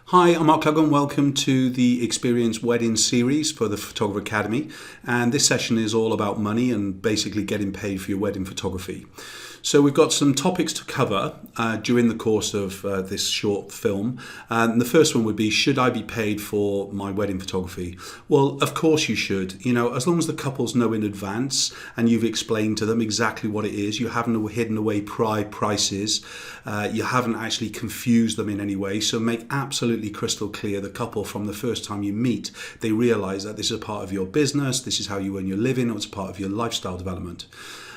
Hi, I'm Mark Cleghorn. Welcome to the Xperience wedding series for the Photographer Academy. And this session is all about money and basically getting paid for your wedding photography. So we've got some topics to cover during the course of this short film. And the first one would be, should I be paid for my wedding photography? Well, of course you should. You know, as long as the couples know in advance and you've explained to them exactly what it is, you haven't hidden away prices, you haven't actually confused them in any way. So make absolutely crystal clear the couple from the first time you meet, they realise that this is a part of your business, this is how you earn your living, or it's a part of your lifestyle development.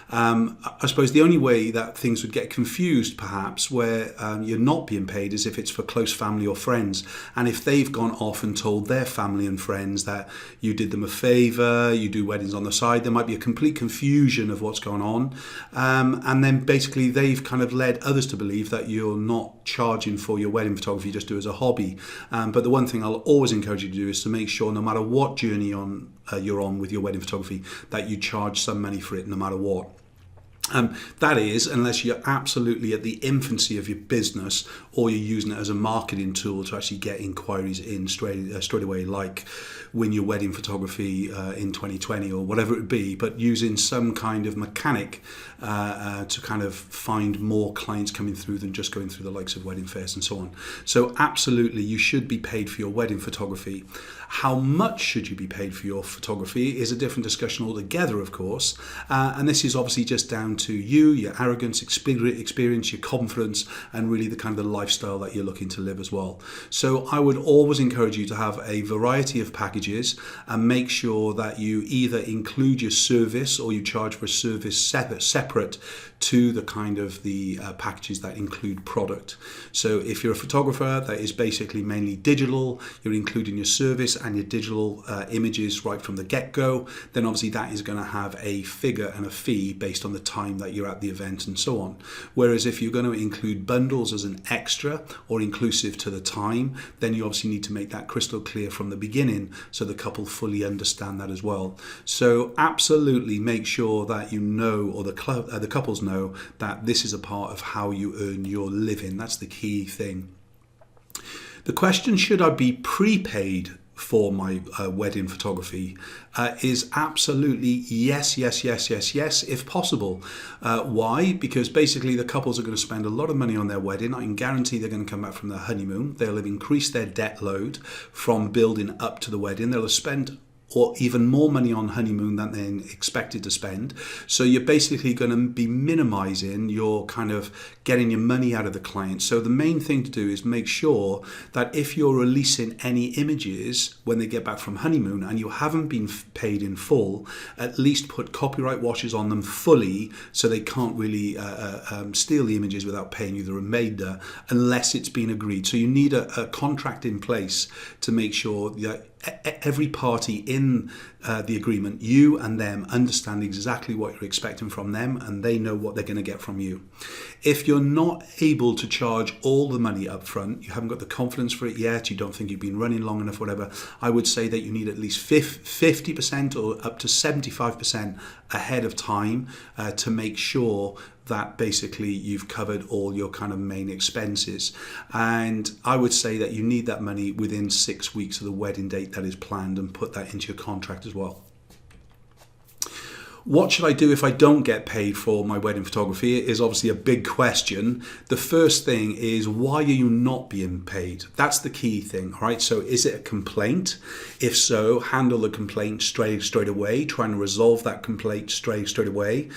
I suppose the only way that things would get confused, perhaps, where you're not being paid is if it's for close family or friends. And if they've gone off and told their family and friends that you did them a favour, you do weddings on the side, there might be a complete confusion of what's going on. And then basically they've kind of led others to believe that you're not charging for your wedding photography, you just do it as a hobby. But the one thing I'll always encourage you to do is to make sure, no matter what journey you're on with your wedding photography, that you charge some money for it no matter what. That is, unless you're absolutely at the infancy of your business or you're using it as a marketing tool to actually get inquiries in straight away, like win your wedding photography in 2020 or whatever it would be, but using some kind of mechanic to kind of find more clients coming through than just going through the likes of wedding fairs and so on. So absolutely, you should be paid for your wedding photography. How much should you be paid for your photography is a different discussion altogether, of course, and this is obviously just down to you, your arrogance, experience, your confidence, and really the kind of the lifestyle that you're looking to live as well. So I would always encourage you to have a variety of packages and make sure that you either include your service or you charge for a service separate to the kind of the packages that include product. So if you're a photographer that is basically mainly digital, you're including your service and your digital images right from the get-go, then obviously that is going to have a figure and a fee based on the time that you're at the event and so on. Whereas if you're going to include bundles as an extra or inclusive to the time, then you obviously need to make that crystal clear from the beginning so the couple fully understand that as well. So absolutely make sure that you know, or the couples know, that this is a part of how you earn your living. That's the key thing. The question, should I be prepaid for my wedding photography, is absolutely yes, if possible. Why? Because basically the couples are going to spend a lot of money on their wedding. I can guarantee they're going to come back from their honeymoon. They'll have increased their debt load from building up to the wedding. They'll have spent or even more money on honeymoon than they expected to spend. So you're basically going to be minimizing your kind of getting your money out of the client. So the main thing to do is make sure that if you're releasing any images when they get back from honeymoon and you haven't been paid in full, at least put copyright washes on them fully so they can't really steal the images without paying you the remainder unless it's been agreed. So you need a contract in place to make sure that every party in the agreement, you and them, understand exactly what you're expecting from them and they know what they're going to get from you. If you're not able to charge all the money up front, you haven't got the confidence for it yet, you don't think you've been running long enough, whatever, I would say that you need at least 50% or up to 75% ahead of time to make sure that basically you've covered all your kind of main expenses. And I would say that you need that money within 6 weeks of the wedding date that is planned, and put that into your contract as well. What should I do if I don't get paid for my wedding photography is obviously a big question. The first thing is, why are you not being paid? That's the key thing, all right? So is it a complaint? If so, handle the complaint straight away. Try and resolve that complaint straight away.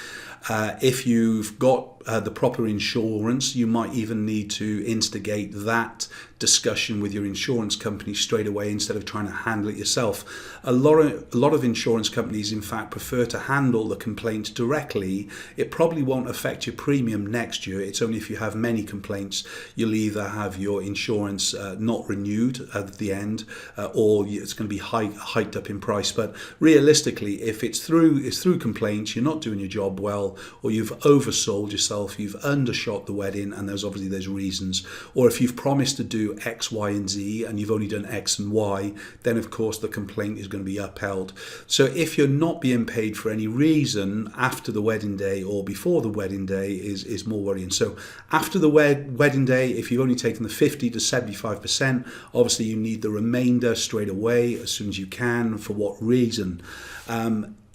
If you've got the proper insurance, you might even need to instigate that discussion with your insurance company straight away instead of trying to handle it yourself. A lot of insurance companies, in fact, prefer to handle the complaint directly. It probably won't affect your premium next year. It's only if you have many complaints, you'll either have your insurance not renewed at the end, or it's going to be hiked up in price. But realistically, if it's through complaints, you're not doing your job well, or you've oversold yourself yourself, you've undershot the wedding, and there's reasons. Or if you've promised to do X, Y, and Z, and you've only done X and Y, then of course the complaint is going to be upheld. So if you're not being paid for any reason after the wedding day or before the wedding day is more worrying. So after the wedding day, if you've only taken the 50 to 75%, obviously you need the remainder straight away as soon as you can. For what reason?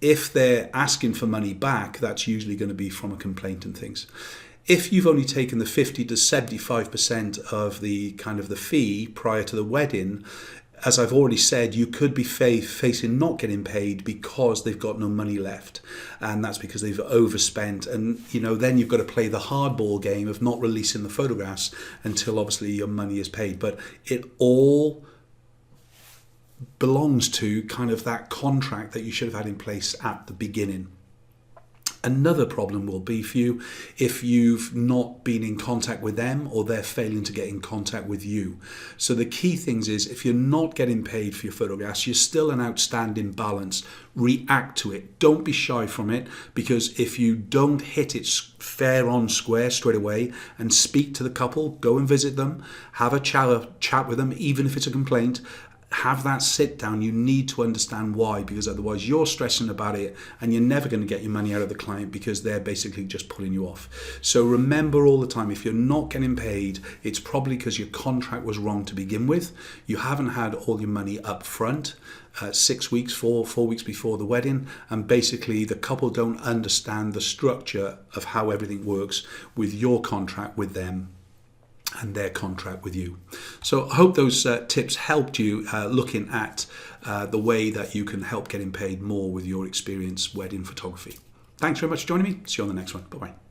If they're asking for money back, that's usually going to be from a complaint and things. If you've only taken the 50 to 75% of the kind of the fee prior to the wedding, as I've already said, you could be facing not getting paid because they've got no money left, and that's because they've overspent. And then you've got to play the hardball game of not releasing the photographs until obviously your money is paid. But it all belongs to kind of that contract that you should have had in place at the beginning. Another problem will be for you if you've not been in contact with them or they're failing to get in contact with you. So the key things is, if you're not getting paid for your photographs, you're still an outstanding balance. React to it. Don't be shy from it, because if you don't hit it fair on square straight away and speak to the couple, go and visit them, have a chat with them, even if it's a complaint. Have that sit down. You need to understand why, because otherwise you're stressing about it and you're never going to get your money out of the client because they're basically just pulling you off. So remember all the time, if you're not getting paid, it's probably because your contract was wrong to begin with. You haven't had all your money up front, 6 weeks, 4 weeks before the wedding, and basically the couple don't understand the structure of how everything works with your contract with them and their contract with you. So I hope those tips helped you looking at the way that you can help getting paid more with your Xperience wedding photography. Thanks very much for joining me. See you on the next one. Bye-bye.